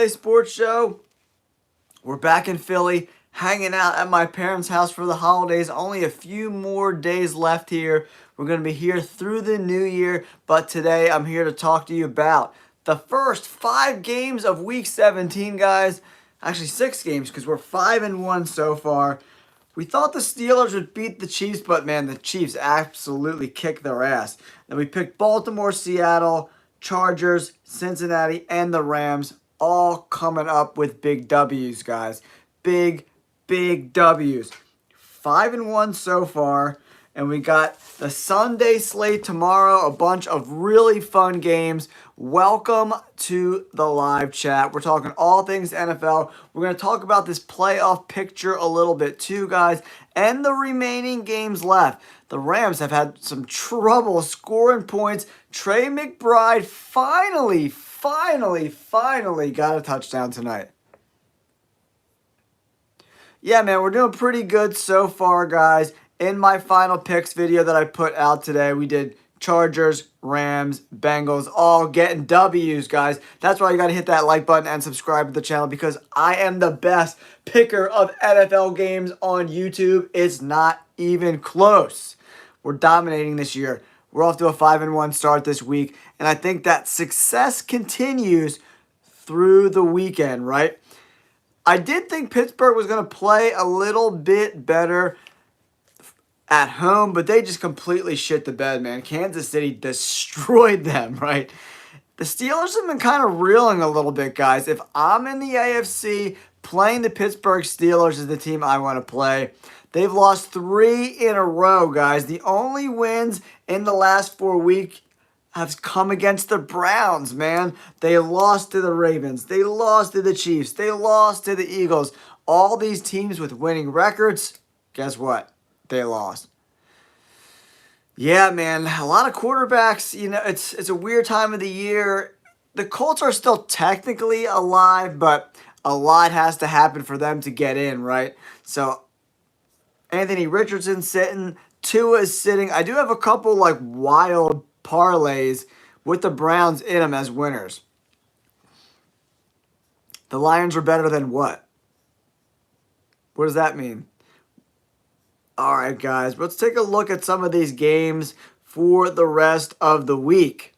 Sunday Sports Show. We're back in Philly, hanging out at my parents' house for the holidays. Only a few more days left here. We're going to be here through the new year, but today I'm here to talk to you about the first 5 games of Week 17, guys. Actually, 6 games because we're 5-1 so far. We thought the Steelers would beat the Chiefs, but man, the Chiefs absolutely kicked their ass. Then we picked Baltimore, Seattle, Chargers, Cincinnati, and the Rams, all coming up with big W's, guys. Big W's. 5-1 so far, and we got the Sunday slate tomorrow, a bunch of really fun games. Welcome to the live chat. We're talking all things NFL. We're going to talk about this playoff picture a little bit too, guys, and the remaining games left. The Rams have had some trouble scoring points. Trey McBride finally got a touchdown tonight. Yeah, man, we're doing pretty good so far, guys. In my final picks video that I put out today, we did Chargers, Rams, Bengals, all getting W's, guys. That's why you got to hit that like button and subscribe to the channel, because I am the best picker of NFL games on YouTube. It's not even close. We're dominating this year. We're off to a 5-1 start this week, and I think that success continues through the weekend, right? I did think Pittsburgh was going to play a little bit better at home, but they just completely shit the bed, man. Kansas City destroyed them, right? The Steelers have been kind of reeling a little bit, guys. If I'm in the AFC, playing the Pittsburgh Steelers is the team I want to play. They've lost 3 in a row, guys. The only wins in the last 4 weeks have come against the Browns, man. They lost to the Ravens. They lost to the Chiefs. They lost to the Eagles. All these teams with winning records, guess what? They lost. Yeah, man. A lot of quarterbacks, it's a weird time of the year. The Colts are still technically alive, but a lot has to happen for them to get in, right? So Anthony Richardson's sitting. Tua is sitting. I do have a couple wild parlays with the Browns in them as winners. The Lions are better than what? What does that mean? All right, guys, let's take a look at some of these games for the rest of the week.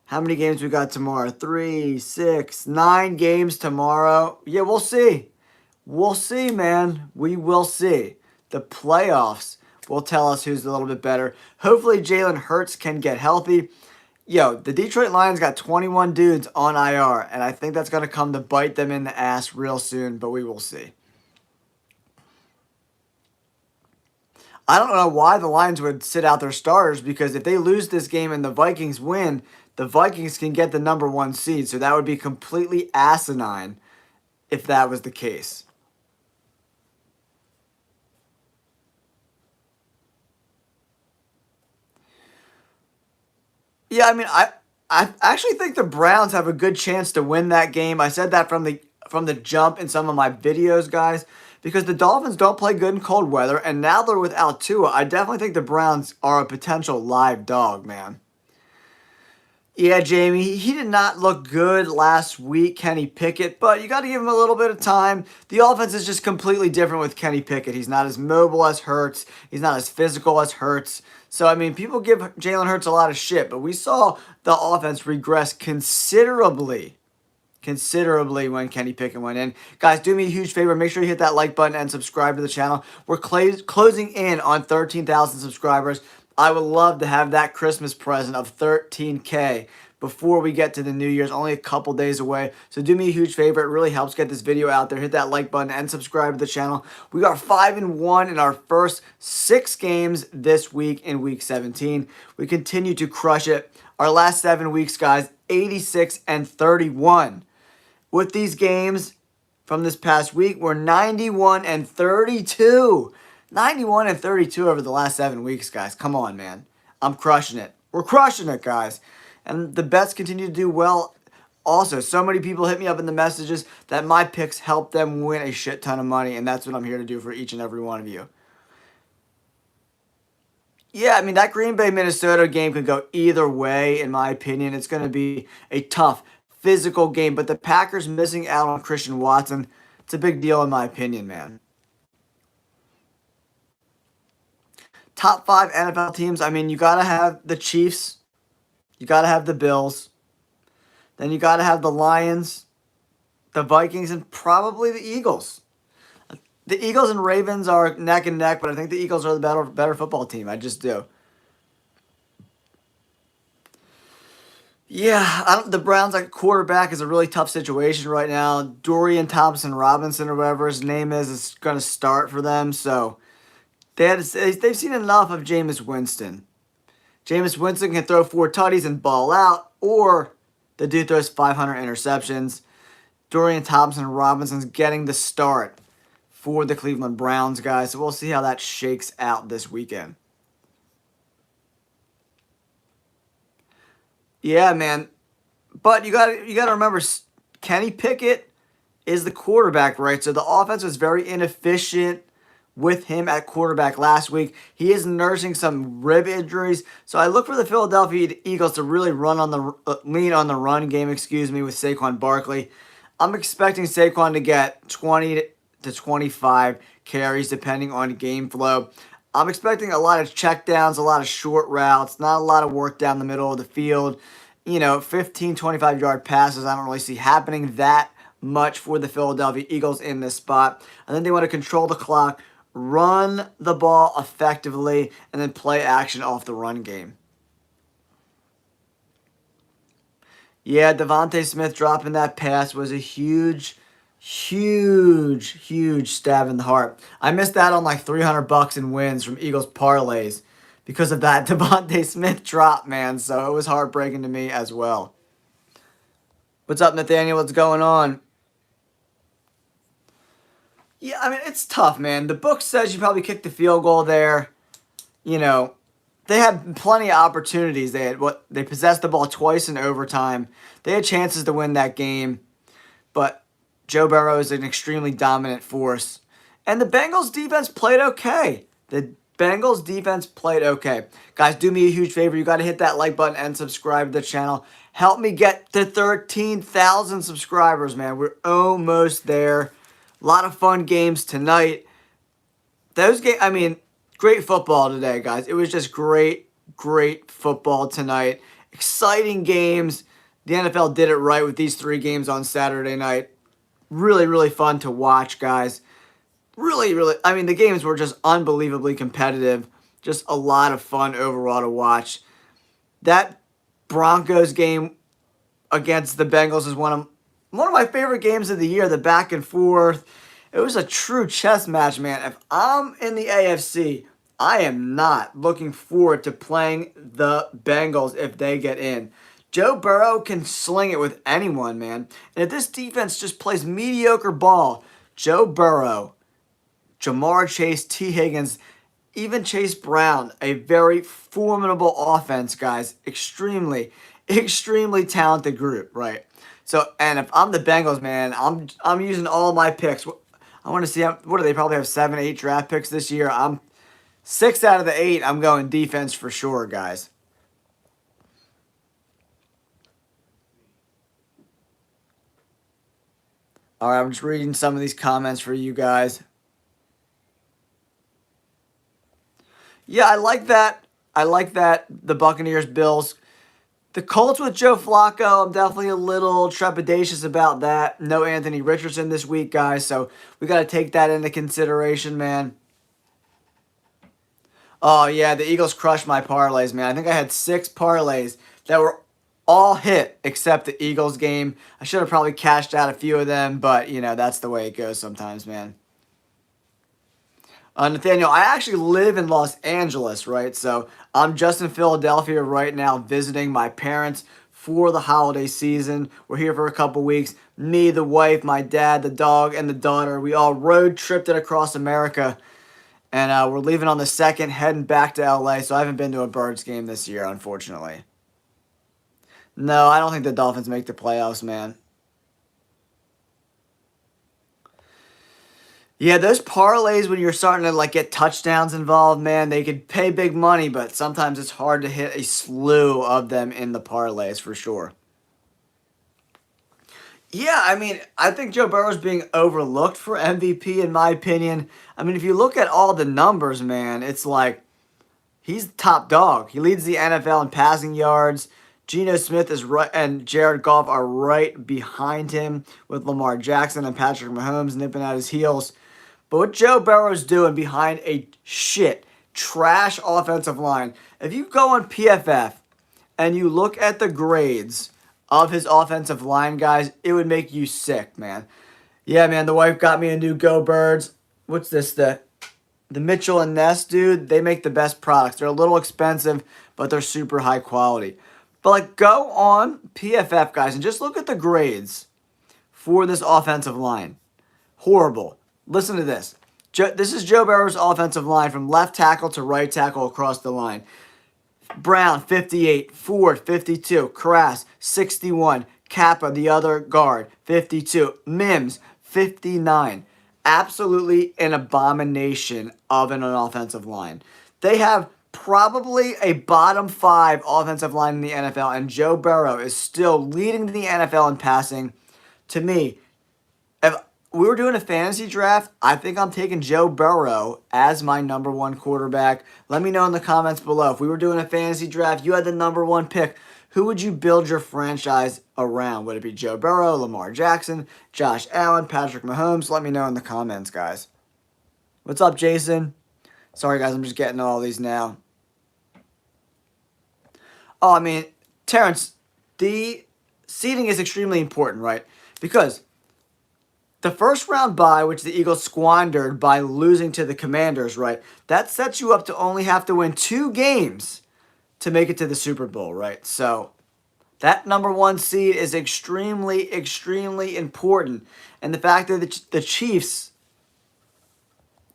How many games we got tomorrow? 3, 6, 9 games tomorrow. Yeah, we'll see. We'll see, man. We will see. The playoffs will tell us who's a little bit better. Hopefully, Jalen Hurts can get healthy. Yo, the Detroit Lions got 21 dudes on IR, and I think that's going to come to bite them in the ass real soon, but we will see. I don't know why the Lions would sit out their starters, because if they lose this game and the Vikings win, the Vikings can get the #1 seed, so that would be completely asinine if that was the case. Yeah, I mean, I actually think the Browns have a good chance to win that game. I said that from the jump in some of my videos, guys, because the Dolphins don't play good in cold weather, and now they're without Tua. I definitely think the Browns are a potential live dog, man. Yeah, Jamie, he did not look good last week, Kenny Pickett, but you got to give him a little bit of time. The offense is just completely different with Kenny Pickett. He's not as mobile as Hurts. He's not as physical as Hurts. So, I mean, people give Jalen Hurts a lot of shit, but we saw the offense regress considerably when Kenny Pickett went in. Guys, do me a huge favor. Make sure you hit that like button and subscribe to the channel. We're closing in on 13,000 subscribers. I would love to have that Christmas present of 13K before we get to the New Year's. Only a couple days away. So do me a huge favor. It really helps get this video out there. Hit that like button and subscribe to the channel. We are 5-1 in our first 6 games this week in Week 17. We continue to crush it. Our last 7 weeks, guys, 86-31. With these games from this past week, we're 91-32. 91-32 over the last 7 weeks, guys. Come on, man. I'm crushing it. We're crushing it, guys. And the bets continue to do well. Also, so many people hit me up in the messages that my picks help them win a shit ton of money, and that's what I'm here to do for each and every one of you. Yeah, I mean, that Green Bay-Minnesota game could go either way, in my opinion. It's going to be a tough physical game. But the Packers missing out on Christian Watson, it's a big deal in my opinion, man. Top 5 NFL teams, I mean, you got to have the Chiefs. You got to have the Bills. Then you got to have the Lions, the Vikings, and probably the Eagles. The Eagles and Ravens are neck and neck, but I think the Eagles are the better football team. I just do. Yeah, the Browns at quarterback is a really tough situation right now. Dorian Thompson-Robinson or whatever his name is going to start for them. So they've seen enough of Jameis Winston. Jameis Winston can throw 4 tutties and ball out, or the dude throws 500 interceptions. Dorian Thompson-Robinson's getting the start for the Cleveland Browns, guys. So we'll see how that shakes out this weekend. Yeah, man. But you gotta remember, Kenny Pickett is the quarterback, right? So the offense was very inefficient with him at quarterback last week. He is nursing some rib injuries. So I look for the Philadelphia Eagles to really lean on the run game, with Saquon Barkley. I'm expecting Saquon to get 20 to 25 carries depending on game flow. I'm expecting a lot of checkdowns, a lot of short routes, not a lot of work down the middle of the field. 15, 25-yard passes I don't really see happening that much for the Philadelphia Eagles in this spot. I think they want to control the clock, run the ball effectively, and then play action off the run game. Yeah, Devontae Smith dropping that pass was a huge stab in the heart. I missed out on like $300 in wins from Eagles parlays because of that Devontae Smith drop, man. So it was heartbreaking to me as well. What's up, Nathaniel? What's going on? Yeah, I mean, it's tough, man. The book says you probably kicked the field goal there. They had plenty of opportunities. They possessed the ball twice in overtime. They had chances to win that game, but Joe Burrow is an extremely dominant force. And the Bengals defense played okay. Guys, do me a huge favor. You got to hit that like button and subscribe to the channel. Help me get to 13,000 subscribers, man. We're almost there. A lot of fun games tonight. Great football today, guys. It was just great football tonight. Exciting games. The NFL did it right with these 3 games on Saturday night. Really fun to watch, guys. The games were just unbelievably competitive. Just a lot of fun overall to watch. That Broncos game against the Bengals is one of my favorite games of the year. The back and forth. It was a true chess match, man. If I'm in the AFC, I am not looking forward to playing the Bengals if they get in. Joe Burrow can sling it with anyone, man. And if this defense just plays mediocre ball, Joe Burrow, Jamar Chase, T. Higgins, even Chase Brown, a very formidable offense, guys. Extremely talented group, right? So, and if I'm the Bengals, man, I'm using all my picks. I want to see what do they probably have 7, 8 draft picks this year. 6 out of the 8. I'm going defense for sure, guys. All right, I'm just reading some of these comments for you guys. Yeah, I like that. The Buccaneers, Bills. The Colts with Joe Flacco, I'm definitely a little trepidatious about that. No Anthony Richardson this week, guys, so we got to take that into consideration, man. Oh, yeah, the Eagles crushed my parlays, man. I think I had 6 parlays that were all hit except the Eagles game. I should have probably cashed out a few of them, but, that's the way it goes sometimes, man. Nathaniel, I actually live in Los Angeles, right? So I'm just in Philadelphia right now visiting my parents for the holiday season. We're here for a couple weeks. Me, the wife, my dad, the dog, and the daughter. We all road tripped it across America. And we're leaving on the 2nd, heading back to LA. So I haven't been to a Birds game this year, unfortunately. No, I don't think the Dolphins make the playoffs, man. Yeah, those parlays when you're starting to get touchdowns involved, man, they could pay big money, but sometimes it's hard to hit a slew of them in the parlays for sure. Yeah, I mean, I think Joe Burrow's being overlooked for MVP in my opinion. I mean, if you look at all the numbers, man, it's like he's top dog. He leads the NFL in passing yards. Geno Smith is right, and Jared Goff are right behind him with Lamar Jackson and Patrick Mahomes nipping at his heels. But what Joe Burrow's doing behind a trash offensive line, if you go on PFF and you look at the grades of his offensive line, guys, it would make you sick, man. Yeah, man, the wife got me a new Go Birds. What's this? The Mitchell and Ness, dude, they make the best products. They're a little expensive, but they're super high quality. But like, go on PFF, guys, and just look at the grades for this offensive line. Horrible. Listen to this. This is Joe Burrow's offensive line from left tackle to right tackle across the line. Brown, 58. Ford, 52. Crass, 61. Kappa, the other guard, 52. Mims, 59. Absolutely an abomination of an offensive line. They have probably a bottom 5 offensive line in the NFL, and Joe Burrow is still leading the NFL in passing. To me, if we were doing a fantasy draft, I think I'm taking Joe Burrow as my number 1 quarterback. Let me know in the comments below. If we were doing a fantasy draft, you had the number 1 pick, who would you build your franchise around? Would it be Joe Burrow, Lamar Jackson, Josh Allen, Patrick Mahomes? Let me know in the comments, guys. What's up, Jason? Sorry, guys, I'm just getting all these now. Oh, I mean, Terrence, the seeding is extremely important, right? Because the first round bye, which the Eagles squandered by losing to the Commanders, right? That sets you up to only have to win 2 games to make it to the Super Bowl, right? So that number 1 seed is extremely, extremely important. And the fact that the Chiefs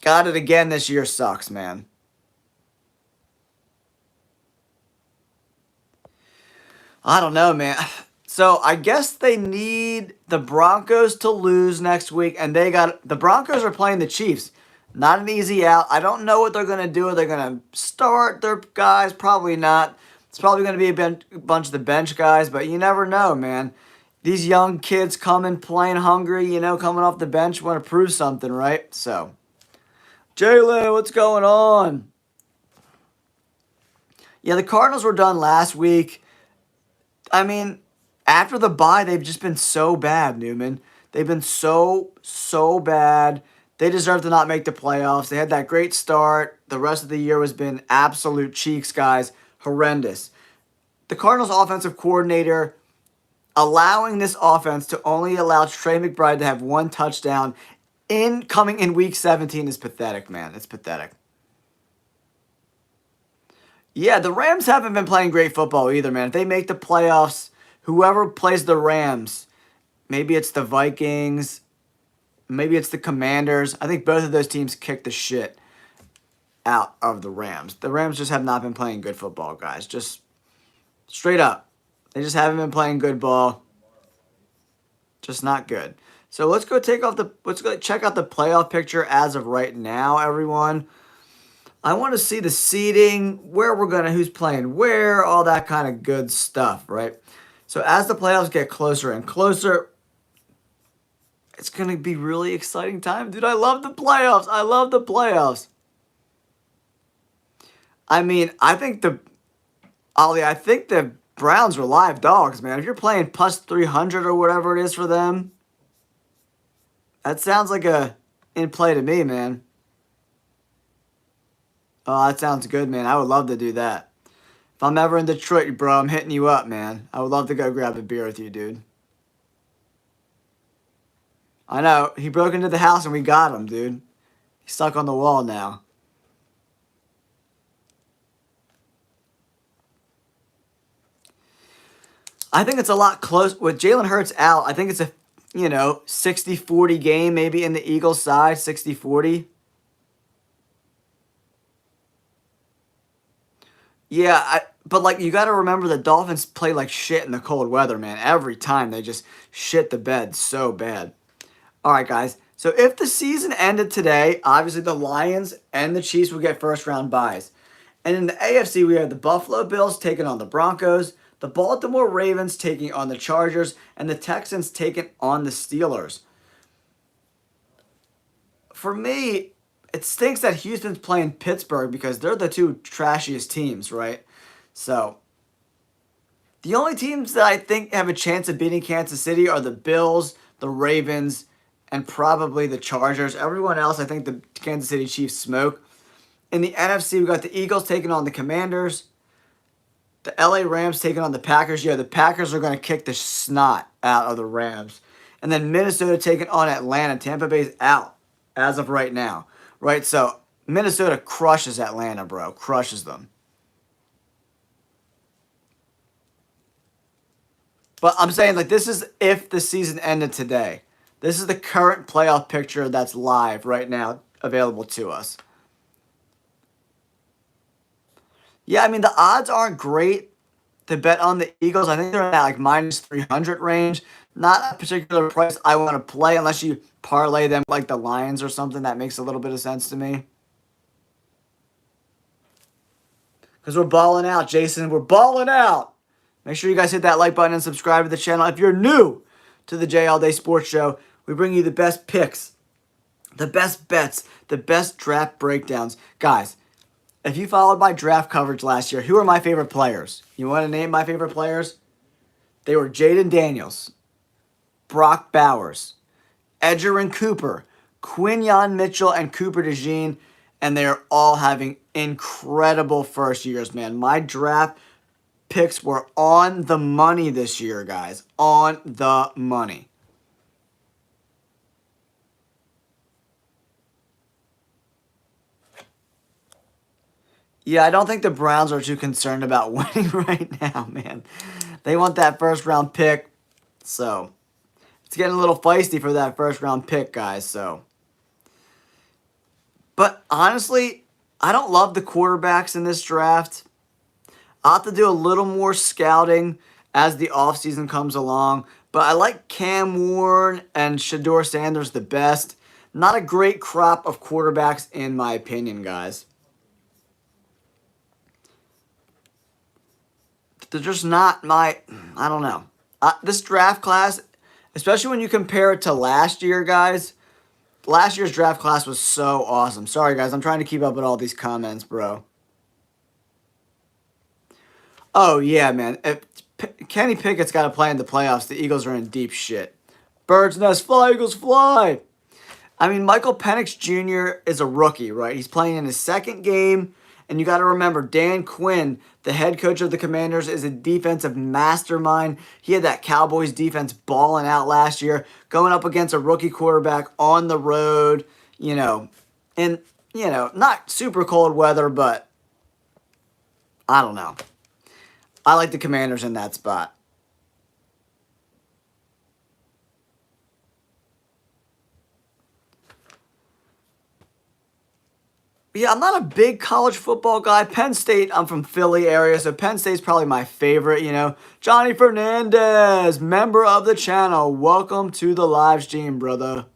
got it again this year sucks, man. I don't know, man. So I guess they need the Broncos to lose next week, and the Broncos are playing the Chiefs. Not an easy out. I don't know what they're going to do. Are they going to start their guys? Probably not. It's probably going to be a bunch of the bench guys, but you never know, man. These young kids coming, playing hungry, coming off the bench, want to prove something, right? So, Jalen, what's going on? Yeah, the Cardinals were done last week. I mean, after the bye, they've just been so bad, Newman. They've been so bad. They deserve to not make the playoffs. They had that great start. The rest of the year has been absolute cheeks, guys. Horrendous. The Cardinals' offensive coordinator allowing this offense to only allow Trey McBride to have 1 touchdown coming in Week 17 is pathetic, man. It's pathetic. Yeah, the Rams haven't been playing great football either, man. If they make the playoffs, whoever plays the Rams, maybe it's the Vikings, maybe it's the Commanders. I think both of those teams kick the shit out of the Rams. The Rams just have not been playing good football, guys. Just straight up. They just haven't been playing good ball. Just not good. So let's go check out the playoff picture as of right now, everyone. I want to see the seeding, who's playing where, all that kind of good stuff, right? So as the playoffs get closer and closer, it's going to be really exciting time. Dude, I love the playoffs. I love the playoffs. I mean, I think the Browns are live dogs, man. If you're playing plus 300 or whatever it is for them, that sounds like a in play to me, man. Oh, that sounds good, man. I would love to do that. If I'm ever in Detroit, bro, I'm hitting you up, man. I would love to go grab a beer with you, dude. I know. He broke into the house and we got him, dude. He's stuck on the wall now. I think it's a lot close. With Jalen Hurts out, I think it's a, 60-40 game maybe in the Eagles side, 60-40. Yeah, but you got to remember the Dolphins play like shit in the cold weather, man. Every time they just shit the bed so bad. All right, guys. So if the season ended today, obviously the Lions and the Chiefs will get first round byes. And in the AFC, we have the Buffalo Bills taking on the Broncos, The Baltimore Ravens taking on the Chargers, and the Texans taking on the Steelers. For me, it stinks that Houston's playing Pittsburgh because they're the two trashiest teams, right? So, the only teams that I think have a chance of beating Kansas City are the Bills, the Ravens, and probably the Chargers. Everyone else, I think the Kansas City Chiefs smoke. In the NFC, we got the Eagles taking on the Commanders. The LA Rams taking on the Packers. Yeah, the Packers are going to kick the snot out of the Rams. And then Minnesota taking on Atlanta. Tampa Bay's out as of right now. Right, so Minnesota crushes Atlanta, bro. Crushes them. But I'm saying, like, this is if the season ended today. This is the current playoff picture that's live right now, available to us. Yeah, I mean, the odds aren't great to bet on the Eagles. I think they're at like minus 300 range. Not a particular price I want to play unless you parlay them like the Lions or something. That makes a little bit of sense to me. Because we're balling out, Jason. We're balling out. Make sure you guys hit that like button and subscribe to the channel. If you're new to the J All Day Sports Show, we bring you the best picks, the best bets, the best draft breakdowns. Guys, if you followed my draft coverage last year, who are my favorite players? You want to name my favorite players? They were Jaden Daniels, Brock Bowers, Edgerrin Cooper, Quinyon Mitchell, and Cooper DeJean, and they're all having incredible first years, man. My draft picks were on the money this year, guys. On the money. Yeah, I don't think the Browns are too concerned about winning right now, man. They want that first round pick. So, it's getting a little feisty for that first round pick, guys. So, but honestly, I don't love the quarterbacks in this draft. I'll have to do a little more scouting as the offseason comes along. But I like Cam Warren and Shedeur Sanders the best. Not a great crop of quarterbacks in my opinion, guys. They're just not my, I don't know. This draft class, especially when you compare it to last year, guys. Last year's draft class was so awesome. Sorry, guys. I'm trying to keep up with all these comments, bro. Oh, yeah, man. If Kenny Pickett's got to play in the playoffs, the Eagles are in deep shit. Birds nest, fly, Eagles, fly. I mean, Michael Penix Jr. is a rookie, right? He's playing in his second game. And you got to remember, Dan Quinn, the head coach of the Commanders, is a defensive mastermind. He had that Cowboys defense balling out last year, going up against a rookie quarterback on the road, in, not super cold weather, but I don't know. I like the Commanders in that spot. Yeah, I'm not a big college football guy. Penn State, I'm from Philly area, so Penn State's probably my favorite, Johnny Fernandez, member of the channel. Welcome to the live stream, brother.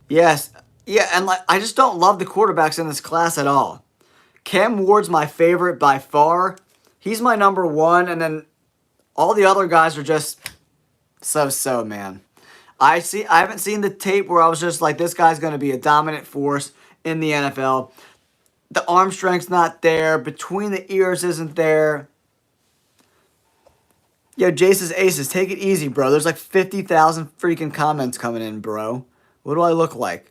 Yes. Yeah, and I just don't love the quarterbacks in this class at all. Cam Ward's my favorite by far. He's my number one, and then all the other guys are just so, man. I haven't seen the tape where I was just like, this guy's going to be a dominant force in the NFL. The arm strength's not there. Between the ears isn't there. Yo, Jace's Aces, take it easy, bro. There's like 50,000 freaking comments coming in, bro. What do I look like?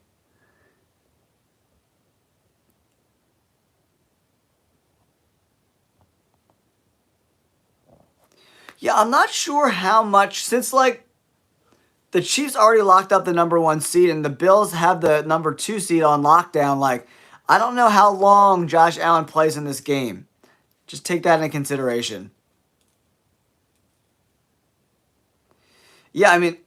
Yeah, I'm not sure how much, since the Chiefs already locked up the number 1 seed and the Bills have the number 2 seed on lockdown, I don't know how long Josh Allen plays in this game. Just take that into consideration. Yeah, I mean,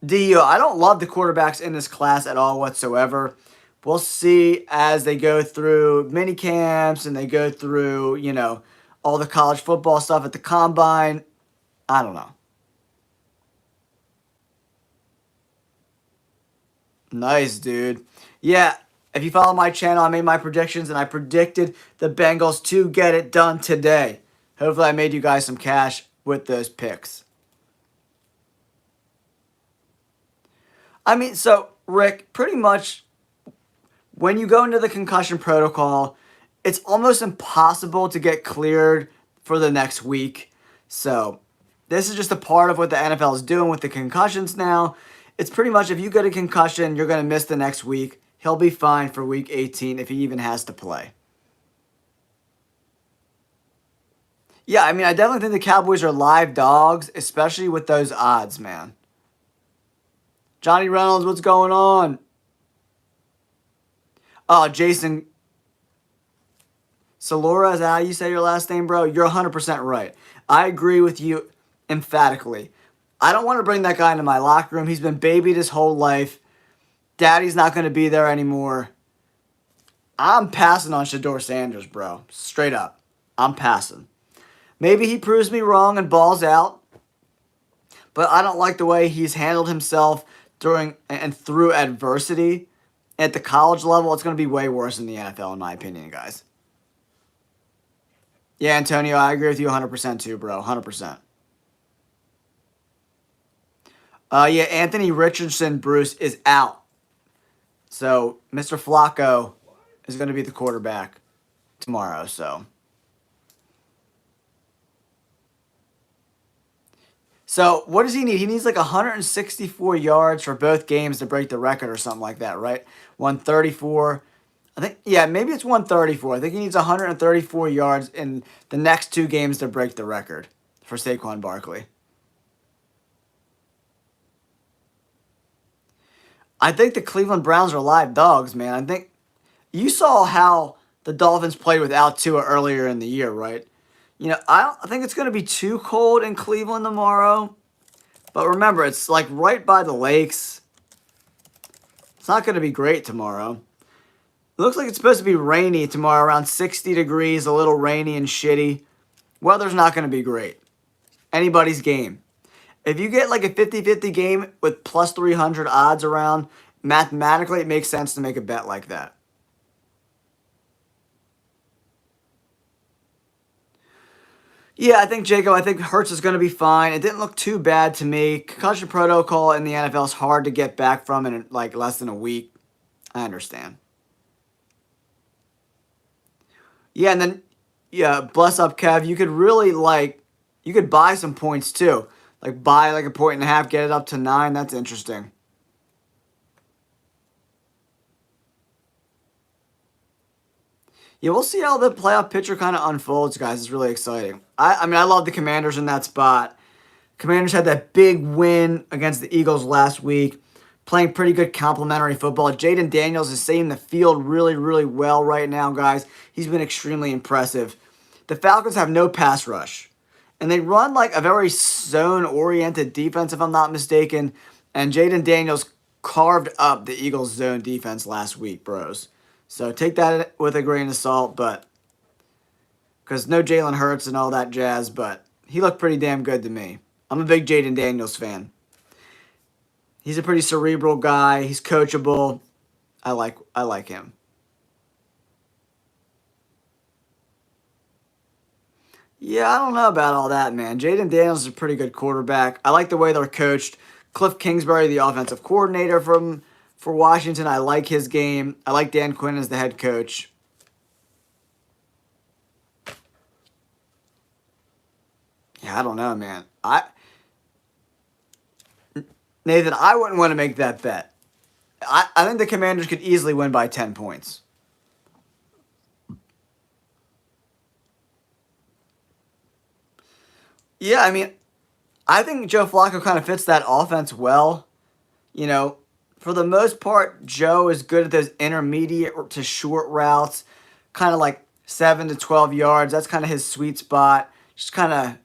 I don't love the quarterbacks in this class at all whatsoever. We'll see as they go through mini camps and they go through, all the college football stuff at the combine. I don't know. Nice, dude. Yeah, If you follow my channel, I made my predictions, and I predicted the Bengals to get it done today. Hopefully, I made you guys some cash with those picks. I mean, so, Rick, pretty much when you go into the concussion protocol, it's almost impossible to get cleared for the next week. So, this is just a part of what the NFL is doing with the concussions now. It's pretty much if you get a concussion, you're going to miss the next week. He'll be fine for week 18 if he even has to play. Yeah, I mean, I definitely think the Cowboys are live dogs, especially with those odds, man. Johnny Reynolds, what's going on? Oh, Jason Salora, is that how you say your last name, bro? You're 100% right. I agree with you emphatically. I don't want to bring that guy into my locker room. He's been babied his whole life. Daddy's not going to be there anymore. I'm passing on Shedeur Sanders, bro. Straight up. I'm passing. Maybe he proves me wrong and balls out, but I don't like the way he's handled himself during and through adversity. At the college level, it's going to be way worse in the NFL, in my opinion, guys. Yeah, Antonio, I agree with you 100% too, bro. 100%. Yeah, Anthony Richardson, Bruce, is out. So, Mr. Flacco is going to be the quarterback tomorrow, so. So, what does he need? He needs like 164 yards for both games to break the record or something like that, right? 134. I think, yeah, maybe it's 134. I think he needs 134 yards in the next two games to break the record for Saquon Barkley. I think the Cleveland Browns are live dogs, man. I think you saw how the Dolphins played without Tua earlier in the year, right? You know, I don't think it's going to be too cold in Cleveland tomorrow. But remember, it's like right by the lakes. It's not going to be great tomorrow. It looks like it's supposed to be rainy tomorrow, around 60 degrees, a little rainy and shitty. Weather's not going to be great. Anybody's game. If you get like a 50-50 game with plus 300 odds around, mathematically it makes sense to make a bet like that. Yeah, I think, Jacob, I think Hurts is going to be fine. It didn't look too bad to me. Concussion protocol in the NFL is hard to get back from in like less than a week. I understand. Yeah, and then, yeah, bless up, Kev. You could really, like, you could buy some points too. Like, buy like a point and a half, get it up to 9. That's interesting. Yeah, we'll see how the playoff picture kind of unfolds, guys. It's really exciting. I mean, I love the Commanders in that spot. Commanders had that big win against the Eagles last week, playing pretty good complimentary football. Jaden Daniels is seeing the field really, really well right now, guys. He's been extremely impressive. The Falcons have no pass rush, and they run like a very zone-oriented defense, if I'm not mistaken, and Jaden Daniels carved up the Eagles' zone defense last week, bros. So take that with a grain of salt, but because no Jalen Hurts and all that jazz, but he looked pretty damn good to me. I'm a big Jaden Daniels fan. He's a pretty cerebral guy. He's coachable. I like him. Yeah, I don't know about all that, man. Jaden Daniels is a pretty good quarterback. I like the way they're coached. Cliff Kingsbury, the offensive coordinator for Washington, I like his game. I like Dan Quinn as the head coach. Yeah, I don't know, man. Nathan, I wouldn't want to make that bet. I think the Commanders could easily win by 10 points. Yeah, I mean, I think Joe Flacco kind of fits that offense well. You know, for the most part, Joe is good at those intermediate to short routes, kind of like 7 to 12 yards. That's kind of his sweet spot. Just kind of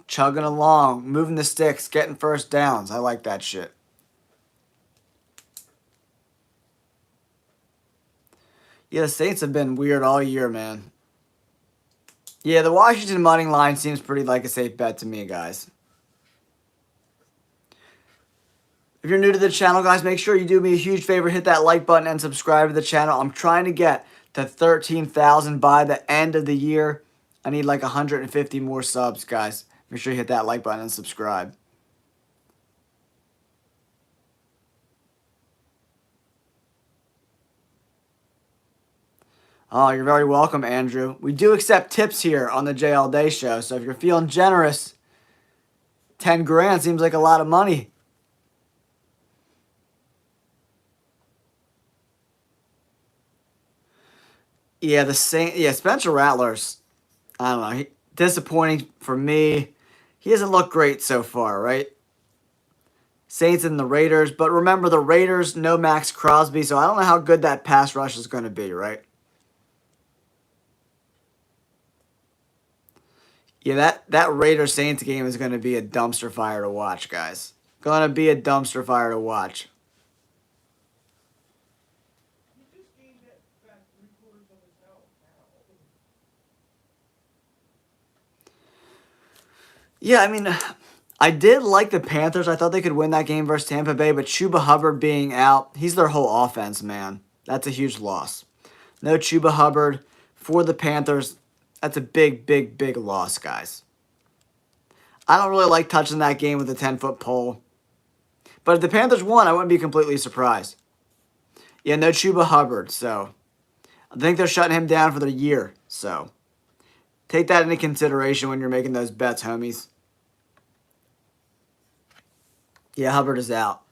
chugging along, moving the sticks, getting first downs. I like that shit. Yeah, the Saints have been weird all year, man. Yeah, the Washington money line seems pretty like a safe bet to me, guys. If you're new to the channel, guys, make sure you do me a huge favor. Hit that like button and subscribe to the channel. I'm trying to get to 13,000 by the end of the year. I need like 150 more subs, guys. Make sure you hit that like button and subscribe. Oh, you're very welcome, Andrew. We do accept tips here on the JL Day Show, so if you're feeling generous, 10 grand seems like a lot of money. Yeah, Spencer Rattler's, I don't know, disappointing for me. He hasn't looked great so far, right? Saints and the Raiders, but remember the Raiders, no Max Crosby, so I don't know how good that pass rush is going to be, right? Yeah, that Raiders-Saints game is going to be a dumpster fire to watch, guys. Going to be a dumpster fire to watch. Yeah, I mean, I did like the Panthers. I thought they could win that game versus Tampa Bay, but Chuba Hubbard being out, he's their whole offense, man. That's a huge loss. No Chuba Hubbard for the Panthers. That's a big, big, big loss, guys. I don't really like touching that game with a 10-foot pole. But if the Panthers won, I wouldn't be completely surprised. Yeah, no Chuba Hubbard, so I think they're shutting him down for the year. So take that into consideration when you're making those bets, homies. Yeah, Hubbard is out.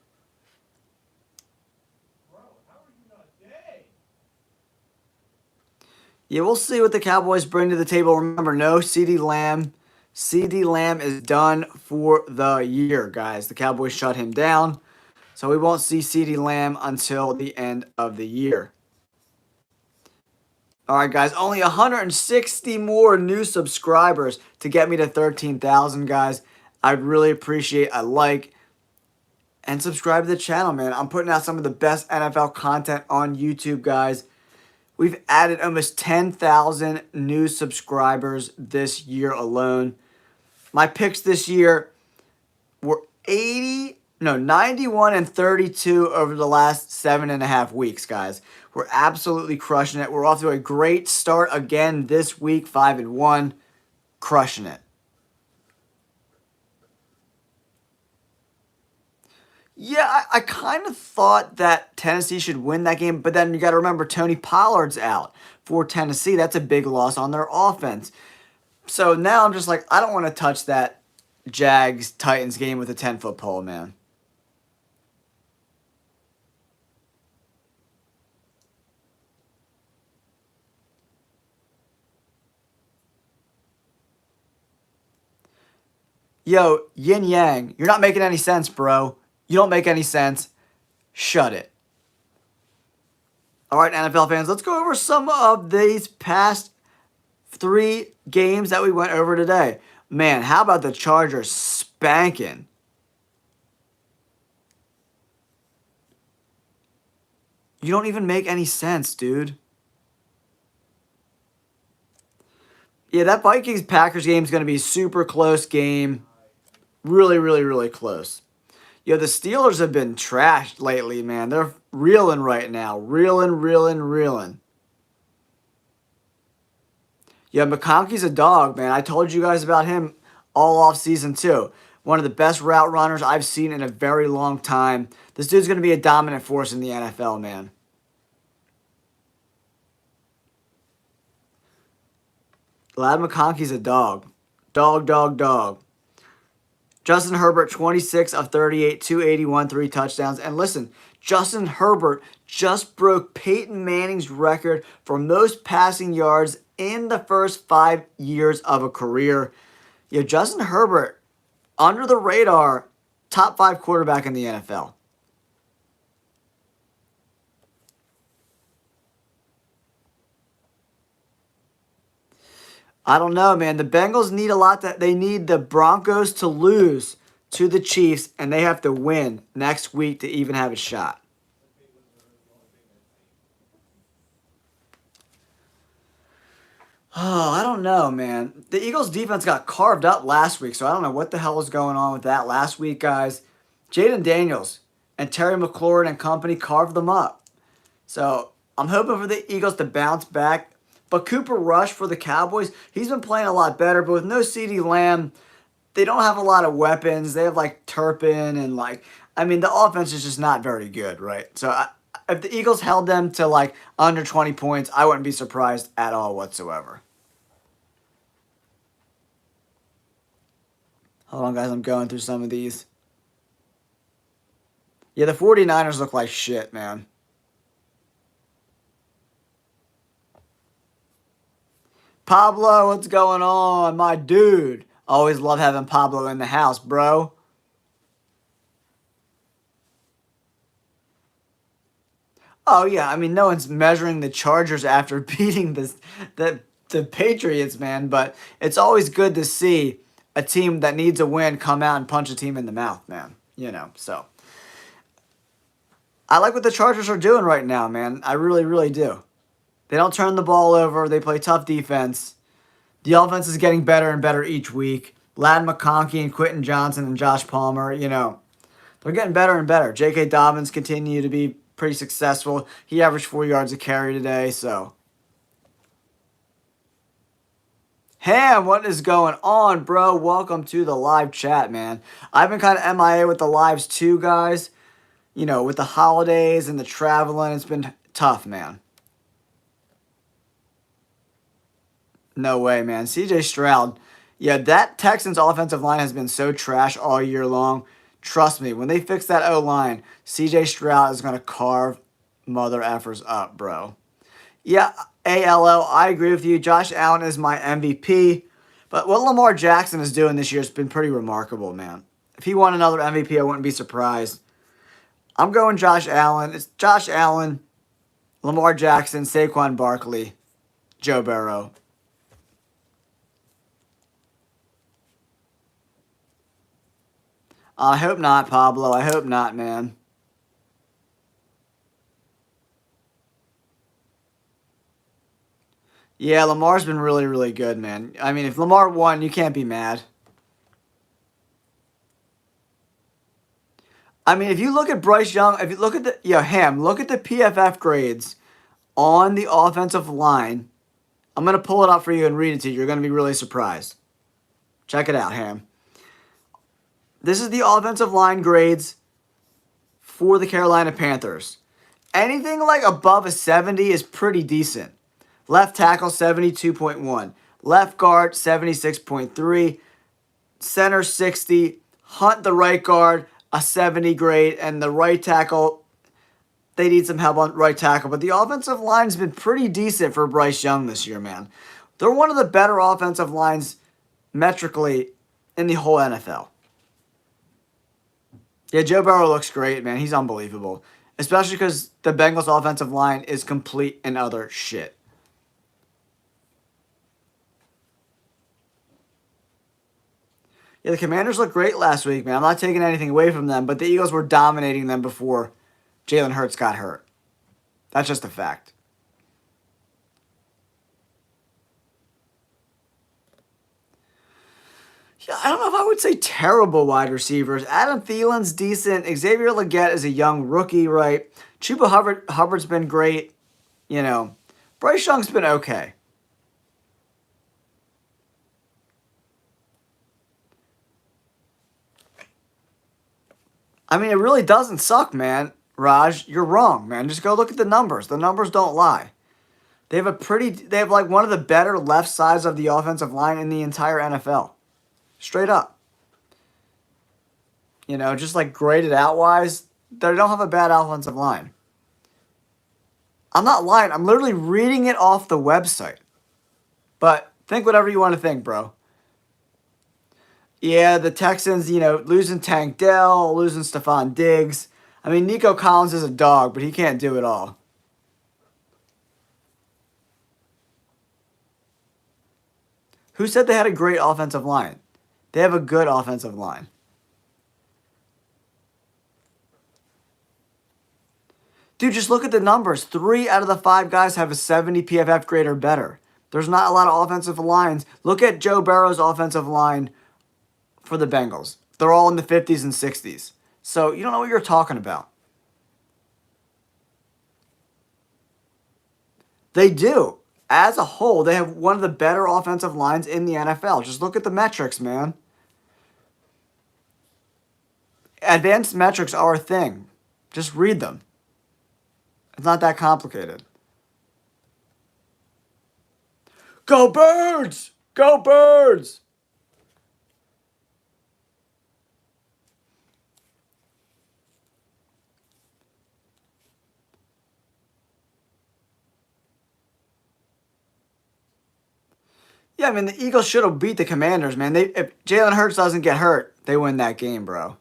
Yeah, we'll see what the Cowboys bring to the table. Remember, no CeeDee Lamb. CeeDee Lamb is done for the year, guys. The Cowboys shut him down. So we won't see CeeDee Lamb until the end of the year. All right, guys. Only 160 more new subscribers to get me to 13,000, guys. I'd really appreciate a like and subscribe to the channel, man. I'm putting out some of the best NFL content on YouTube, guys. We've added almost 10,000 new subscribers this year alone. My picks this year were 91 and 32 over the last 7.5 weeks, guys. We're absolutely crushing it. We're off to a great start again this week, 5-1, crushing it. Yeah, I kind of thought that Tennessee should win that game, but then you got to remember Tony Pollard's out for Tennessee. That's a big loss on their offense. So now I'm just like, I don't want to touch that Jags-Titans game with a 10-foot pole, man. Yo, Yin Yang, you're not making any sense, bro. You don't make any sense. Shut it. All right, NFL fans, let's go over some of these past 3 games that we went over today. Man, how about the Chargers spanking? You don't even make any sense, dude. Yeah, that Vikings-Packers game is going to be a super close game. Really, really, really close. Yo, the Steelers have been trashed lately, man. They're reeling right now. Reeling, reeling, reeling. Yeah, McConkey's a dog, man. I told you guys about him all off season too. One of the best route runners I've seen in a very long time. This dude's going to be a dominant force in the NFL, man. Lad McConkey's a dog. Dog, dog, dog. Justin Herbert, 26 of 38, 281, 3 touchdowns. And listen, Justin Herbert just broke Peyton Manning's record for most passing yards in the first 5 years of a career. Yeah, Justin Herbert, under the radar, top 5 quarterback in the NFL. I don't know, man. The Bengals need a lot. They need the Broncos to lose to the Chiefs, and they have to win next week to even have a shot. Oh, I don't know, man. The Eagles' defense got carved up last week, so I don't know what the hell was going on with that last week, guys. Jaden Daniels, and Terry McLaurin and company carved them up. So I'm hoping for the Eagles to bounce back. But Cooper Rush for the Cowboys, he's been playing a lot better. But with no CeeDee Lamb, they don't have a lot of weapons. They have like Turpin and the offense is just not very good, right? So if the Eagles held them to like under 20 points, I wouldn't be surprised at all whatsoever. Hold on, guys. I'm going through some of these. Yeah, the 49ers look like shit, man. Pablo, what's going on? My dude. Always love having Pablo in the house, bro. Oh, yeah. No one's measuring the Chargers after beating the Patriots, man. But it's always good to see a team that needs a win come out and punch a team in the mouth, man. So. I like what the Chargers are doing right now, man. I really, really do. They don't turn the ball over. They play tough defense. The offense is getting better and better each week. Ladd McConkey and Quentin Johnson and Josh Palmer, they're getting better and better. J.K. Dobbins continue to be pretty successful. He averaged 4 yards a carry today, so. Ham, what is going on, bro? Welcome to the live chat, man. I've been kind of MIA with the lives too, guys. With the holidays and the traveling, it's been tough, man. No way, man. CJ Stroud. Yeah, that Texans offensive line has been so trash all year long. Trust me, when they fix that O-line, CJ Stroud is going to carve mother effers up, bro. Yeah, ALO, I agree with you. Josh Allen is my MVP. But what Lamar Jackson is doing this year has been pretty remarkable, man. If he won another MVP, I wouldn't be surprised. I'm going Josh Allen. It's Josh Allen, Lamar Jackson, Saquon Barkley, Joe Burrow. I hope not, Pablo. I hope not, man. Yeah, Lamar's been really, really good, man. If Lamar won, you can't be mad. If you look at Bryce Young, if you look at look at the PFF grades on the offensive line. I'm going to pull it up for you and read it to you. You're going to be really surprised. Check it out, Ham. This is the offensive line grades for the Carolina Panthers. Anything like above a 70 is pretty decent. Left tackle, 72.1. Left guard, 76.3. Center, 60. Hunt, the right guard, a 70 grade. And the right tackle, they need some help on right tackle. But the offensive line's been pretty decent for Bryce Young this year, man. They're one of the better offensive lines metrically in the whole NFL. Yeah, Joe Burrow looks great, man. He's unbelievable. Especially because the Bengals offensive line is complete and utter shit. Yeah, the Commanders looked great last week, man. I'm not taking anything away from them, but the Eagles were dominating them before Jalen Hurts got hurt. That's just a fact. Yeah, I don't know if I would say terrible wide receivers. Adam Thielen's decent. Xavier Legette is a young rookie, right? Chuba Hubbard's been great. Bryce Young's been okay. It really doesn't suck, man. Raj, you're wrong, man. Just go look at the numbers. The numbers don't lie. They have like one of the better left sides of the offensive line in the entire NFL. Straight up. Just like graded out wise, they don't have a bad offensive line. I'm not lying. I'm literally reading it off the website. But think whatever you want to think, bro. Yeah, the Texans, losing Tank Dell, losing Stephon Diggs. Nico Collins is a dog, but he can't do it all. Who said they had a great offensive line? They have a good offensive line. Dude, just look at the numbers. 3 out of the 5 guys have a 70 PFF grade or better. There's not a lot of offensive lines. Look at Joe Burrow's offensive line for the Bengals. They're all in the 50s and 60s. So you don't know what you're talking about. They do. As a whole, they have one of the better offensive lines in the NFL. Just look at the metrics, man. Advanced metrics are a thing. Just read them. It's not that complicated. Go Birds! Go Birds! Yeah, I mean, the Eagles should have beat the Commanders, man. If Jalen Hurts doesn't get hurt, they win that game, bro.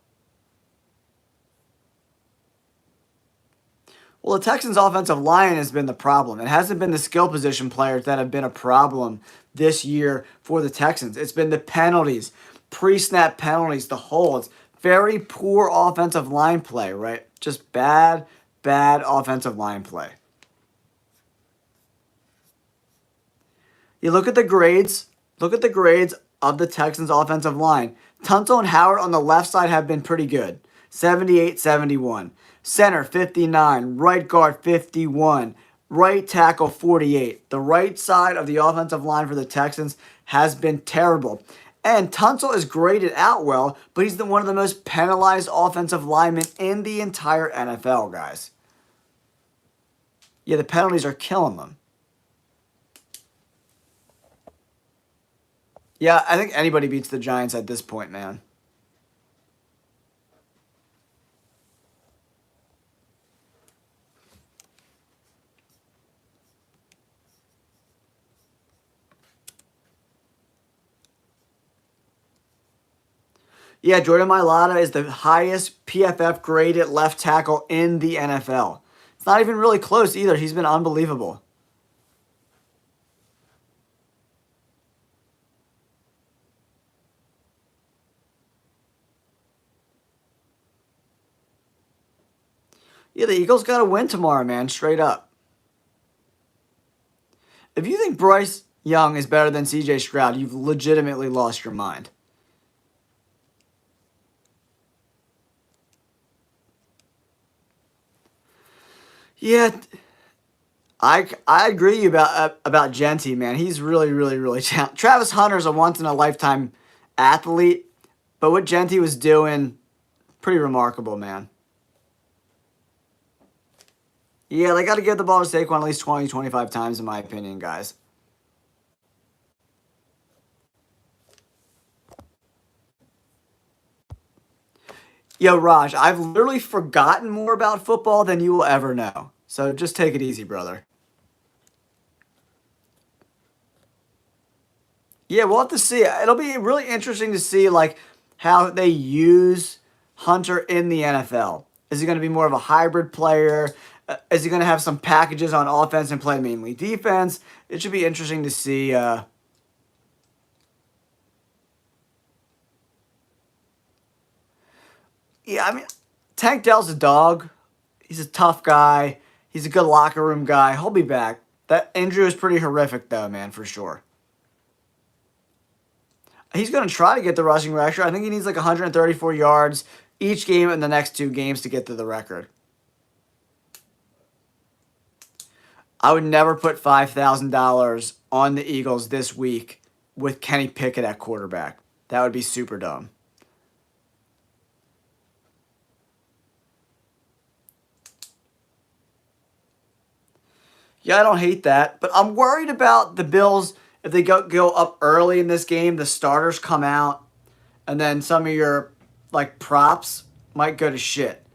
Well, the Texans' offensive line has been the problem. It hasn't been the skill position players that have been a problem this year for the Texans. It's been the penalties, pre-snap penalties, the holds. Very poor offensive line play, right? Just bad offensive line play. You look at the grades. Look at the grades of the Texans' offensive line. Tunsil and Howard on the left side have been pretty good. 78, 71. Center, 59. Right guard, 51. Right tackle, 48. The right side of the offensive line for the Texans has been terrible. And Tunsil is graded out well, but he's one of the most penalized offensive linemen in the entire NFL, guys. Yeah, the penalties are killing them. Yeah, I think anybody beats the Giants at this point, man. Yeah, Jordan Mailata is the highest PFF graded left tackle in the NFL. It's not even really close either. He's been unbelievable. Yeah, the Eagles got to win tomorrow, man, straight up. If you think Bryce Young is better than CJ Stroud, you've legitimately lost your mind. Yeah, I agree about Genty, man. He's really talented. Travis Hunter's a once in a lifetime athlete, but what Genty was doing, pretty remarkable, man. Yeah, they got to give the ball to Saquon at least 20, 25 times, in my opinion, guys. Yo, Raj, I've literally forgotten more about football than you will ever know. So just take it easy, brother. Yeah, we'll have to see. It'll be really interesting to see like how they use Hunter in the NFL. Is he going to be more of a hybrid player? Is he going to have some packages on offense and play mainly defense? It should be interesting to see. Yeah, I mean, Tank Dell's a dog. He's a tough guy. He's a good locker room guy. He'll be back. That injury was pretty horrific, though, man, for sure. He's going to try to get the rushing record. I think he needs like 134 yards each game in the next two games to get to the record. I would never put $5,000 on the Eagles this week with Kenny Pickett at quarterback. That would be super dumb. Yeah, I don't hate that, but I'm worried about the Bills. If they go up early in this game, the starters come out, and then some of your like props might go to shit.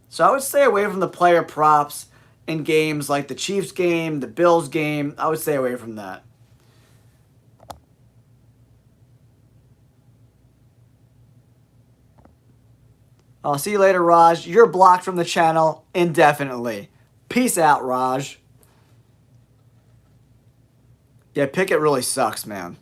So I would stay away from the player props in games like the Chiefs game, the Bills game. I would stay away from that. I'll see you later, Raj. You're blocked from the channel indefinitely. Peace out, Raj. Yeah, Pickett really sucks, man.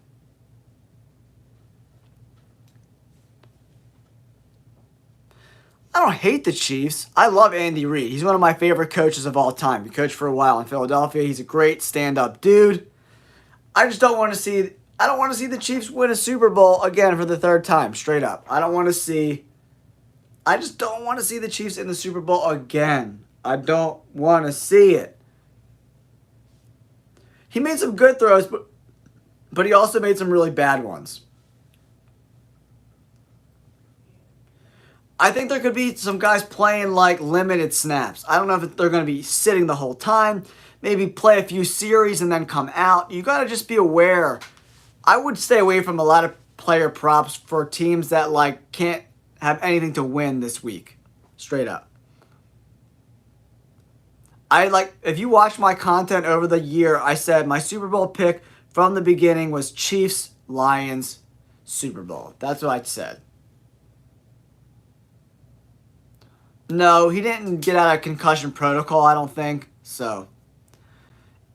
I don't hate the Chiefs. I love Andy Reid. He's one of my favorite coaches of all time. He coached for a while in Philadelphia. He's a great stand-up dude. I just don't want to see. I don't want to see the Chiefs win a Super Bowl again for the third time, straight up. I don't want to see I just don't want to see the Chiefs in the Super Bowl again. I don't want to see it. He made some good throws, but he also made some really bad ones. I think there could be some guys playing like limited snaps. I don't know if they're going to be sitting the whole time. Maybe play a few series and then come out. You got to just be aware. I would stay away from a lot of player props for teams that like can't have anything to win this week. Straight up. If you watch my content over the year, I said my Super Bowl pick from the beginning was Chiefs, Lions, Super Bowl. That's what I said. No, he didn't get out of concussion protocol, I don't think. So,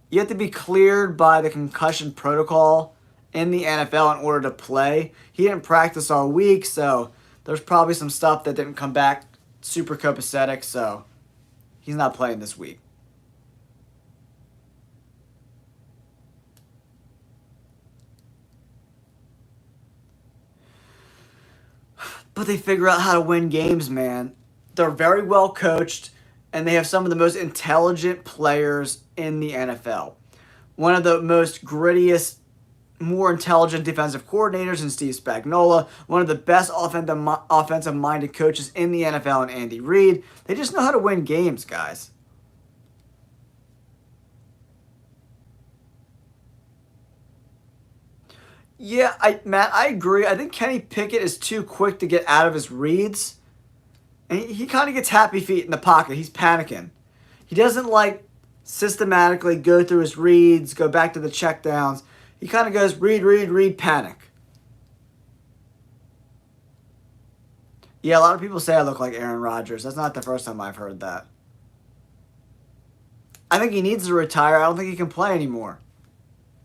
you have to be cleared by the concussion protocol in the NFL in order to play. He didn't practice all week, so there's probably some stuff that didn't come back super copacetic, so he's not playing this week. But they figure out how to win games, man. They're very well coached, and they have some of the most intelligent players in the NFL. One of the most grittiest, more intelligent defensive coordinators in Steve Spagnuolo. One of the best offensive-minded coaches in the NFL in Andy Reid. They just know how to win games, guys. Yeah, Matt, I agree. I think Kenny Pickett is too quick to get out of his reads. And he kind of gets happy feet in the pocket. He's panicking. He doesn't systematically go through his reads, go back to the checkdowns. He kind of goes read, panic. Yeah, a lot of people say I look like Aaron Rodgers. That's not the first time I've heard that. I think he needs to retire. I don't think he can play anymore.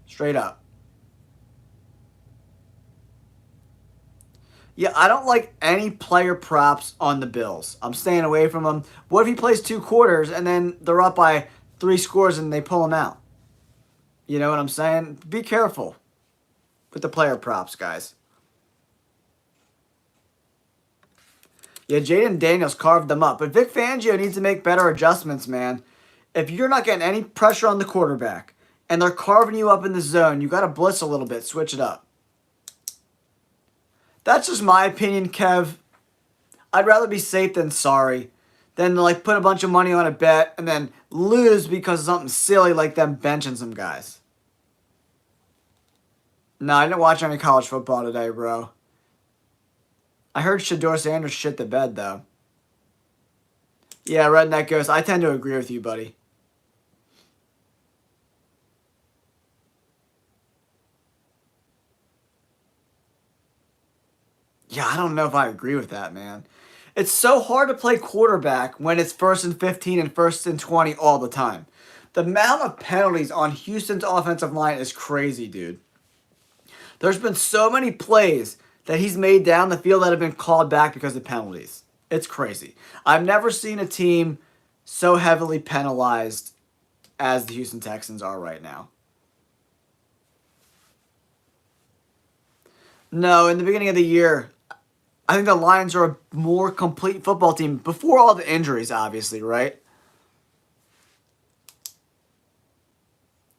Straight up. Yeah, I don't like any player props on the Bills. I'm staying away from them. What if he plays 2 quarters and then they're up by 3 scores and they pull him out? You know what I'm saying? Be careful with the player props, guys. Yeah, Jaden Daniels carved them up. But Vic Fangio needs to make better adjustments, man. If you're not getting any pressure on the quarterback and they're carving you up in the zone, you got to blitz a little bit. Switch it up. That's just my opinion, Kev. I'd rather be safe than sorry than put a bunch of money on a bet and then lose because of something silly like them benching some guys. No, I didn't watch any college football today, bro. I heard Shedeur Sanders shit the bed, though. Yeah, Redneck Ghost, I tend to agree with you, buddy. Yeah, I don't know if I agree with that, man. It's so hard to play quarterback when it's 1st and 15 and 1st and 20 all the time. The amount of penalties on Houston's offensive line is crazy, dude. There's been so many plays that he's made down the field that have been called back because of penalties. It's crazy. I've never seen a team so heavily penalized as the Houston Texans are right now. No, in the beginning of the year, I think the Lions are a more complete football team before all the injuries, obviously, right?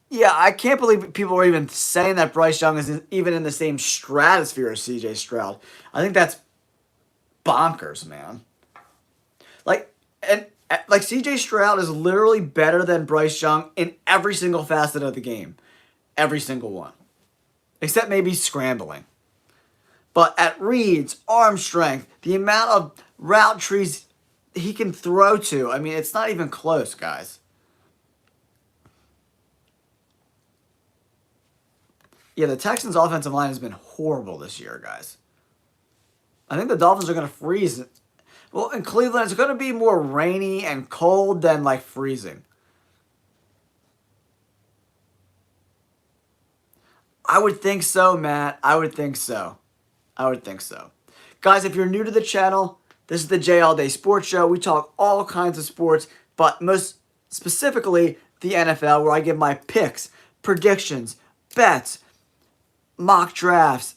Yeah, I can't believe people are even saying that Bryce Young is even in the same stratosphere as CJ Stroud. I think that's bonkers, man. CJ Stroud is literally better than Bryce Young in every single facet of the game. Every single one. Except maybe scrambling. But at reads, arm strength, the amount of route trees he can throw to, I mean, it's not even close, guys. Yeah, the Texans' offensive line has been horrible this year, guys. I think the Dolphins are going to freeze. Well, in Cleveland, it's going to be more rainy and cold than, freezing. I would think so, Matt. I would think so. Guys, if you're new to the channel, this is the J All Day Sports Show. We talk all kinds of sports, but most specifically the NFL, where I give my picks, predictions, bets, mock drafts,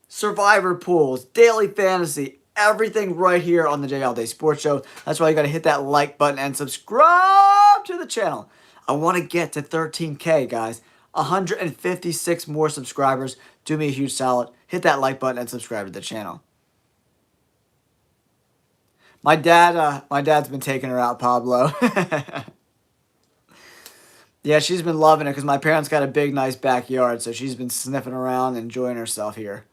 survivor pools, daily fantasy, everything right here on the J All Day Sports Show. That's why you got to hit that like button and subscribe to the channel. I want to get to 13K, guys. 156 more subscribers. Do me a huge solid. Hit that like button and subscribe to the channel. My dad's been taking her out, Pablo. Yeah, she's been loving it because my parents got a big, nice backyard, so she's been sniffing around and enjoying herself here.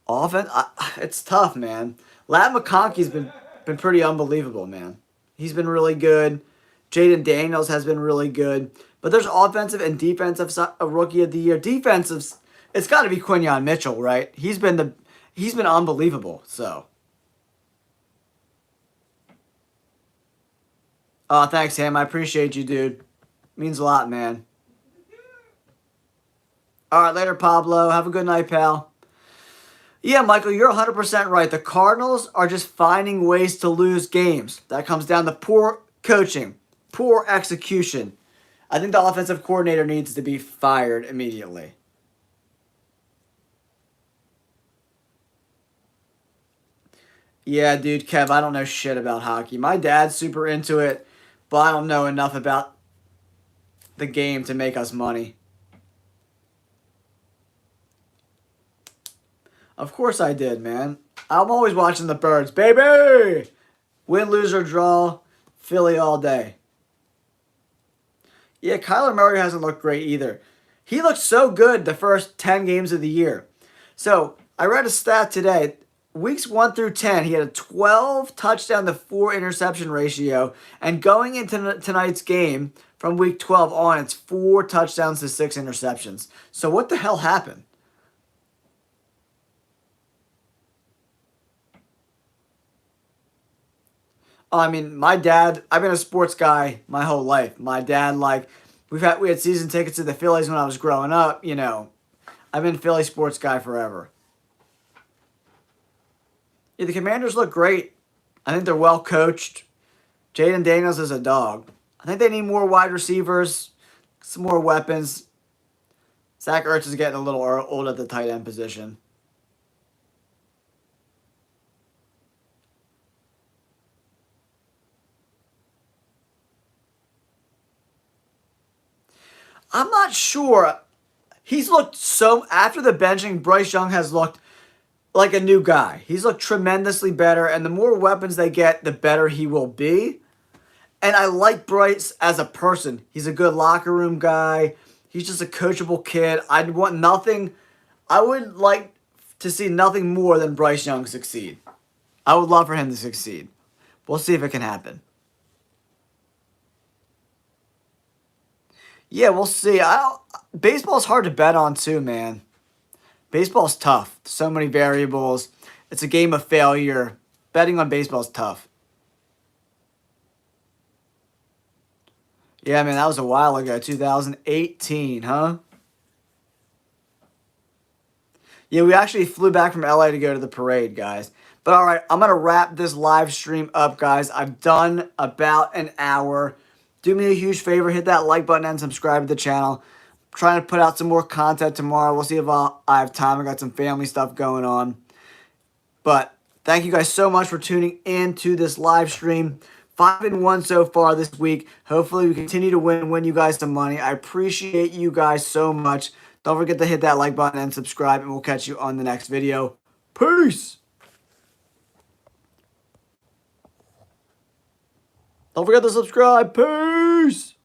Offense, it's tough, man. Lat McConkey's been pretty unbelievable, man. He's been really good. Jaden Daniels has been really good. But there's offensive and defensive rookie of the year. Defensive, it's got to be Quinyon Mitchell, right? He's been unbelievable. So, thanks, Ham. I appreciate you, dude. Means a lot, man. All right, later, Pablo. Have a good night, pal. Yeah, Michael, you're 100% right. The Cardinals are just finding ways to lose games. That comes down to poor coaching, poor execution. I think the offensive coordinator needs to be fired immediately. Yeah, dude, Kev, I don't know shit about hockey. My dad's super into it, but I don't know enough about the game to make us money. Of course I did, man. I'm always watching the Birds. Baby! Win, lose, or draw. Philly all day. Yeah, Kyler Murray hasn't looked great either. He looked so good the first 10 games of the year. So, I read a stat today. Weeks 1 through 10, he had a 12 touchdown to 4 interception ratio. And going into tonight's game, from week 12 on, it's 4 touchdowns to 6 interceptions. So, what the hell happened? I mean, my dad, I've been a sports guy my whole life. My dad, like, we had season tickets to the Phillies when I was growing up, you know. I've been a Philly sports guy forever. Yeah, the Commanders look great. I think they're well coached. Jaden Daniels is a dog. I think they need more wide receivers, some more weapons. Zach Ertz is getting a little old at the tight end position. I'm not sure. He's looked so, after the benching, Bryce Young has looked like a new guy. He's looked tremendously better, and the more weapons they get, the better he will be. And I like Bryce as a person. He's a good locker room guy. He's just a coachable kid. I would like to see nothing more than Bryce Young succeed. I would love for him to succeed. We'll see if it can happen. Yeah, we'll see. Baseball's hard to bet on too, man. Baseball's tough. So many variables. It's a game of failure. Betting on baseball's tough. Yeah, man, that was a while ago. 2018, huh? Yeah, we actually flew back from LA to go to the parade, guys. But all right, I'm going to wrap this live stream up, guys. I've done about an hour. Do me a huge favor. Hit that like button and subscribe to the channel. I'm trying to put out some more content tomorrow. We'll see if I have time. I got some family stuff going on. But thank you guys so much for tuning in to this live stream. 5-1 so far this week. Hopefully we continue to win you guys some money. I appreciate you guys so much. Don't forget to hit that like button and subscribe, and we'll catch you on the next video. Peace! Don't forget to subscribe. Peace!